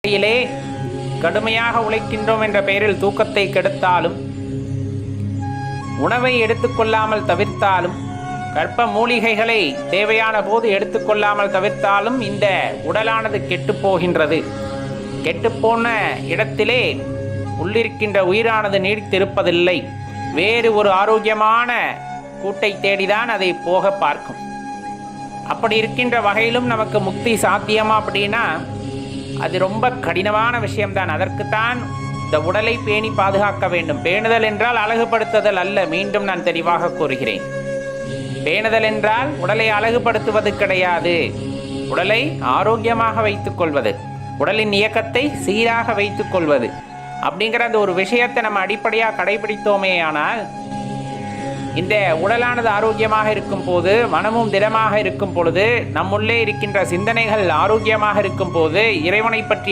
இலே கடுமையாக உழைக்கின்றோம் என்ற பெயரில் தூக்கத்தை கெடுத்தாலும், உணவை எடுத்துக்கொள்ளாமல் தவிர்த்தாலும், கற்ப மூலிகைகளை தேவையான போது எடுத்துக்கொள்ளாமல் தவிர்த்தாலும் இந்த உடலானது கெட்டுப் போகின்றது. கெட்டுப்போன இடத்திலே உள்ளிருக்கின்ற உயிரானது நீடித்திருப்பதில்லை. வேறு ஒரு ஆரோக்கியமான கூட்டை தேடிதான் அதை போக பார்க்கும். அப்படி இருக்கின்ற வகையிலும் நமக்கு முக்தி சாத்தியமா அப்படின்னா அது ரொம்ப கடினமான விஷயம்தான். அதற்குத்தான் இந்த உடலை பேணி பாதுகாக்க வேண்டும். பேணுதல் என்றால் அழகுபடுத்துதல் அல்ல. மீண்டும் நான் தெளிவாக கூறுகிறேன். பேணுதல் என்றால் உடலை அழகுபடுத்துவது கிடையாது. உடலை ஆரோக்கியமாக வைத்துக் கொள்வது, உடலின் இயக்கத்தை சீராக வைத்துக் கொள்வது அப்படிங்கிற அந்த ஒரு விஷயத்தை நம்ம அடிப்படையாக கடைபிடித்தோமே ஆனால், இந்த உடலானது ஆரோக்கியமாக இருக்கும் போது, மனமும் திடமாக இருக்கும் பொழுது, நம்முள்ளே இருக்கின்ற சிந்தனைகள் ஆரோக்கியமாக இருக்கும் போது, இறைவனை பற்றிய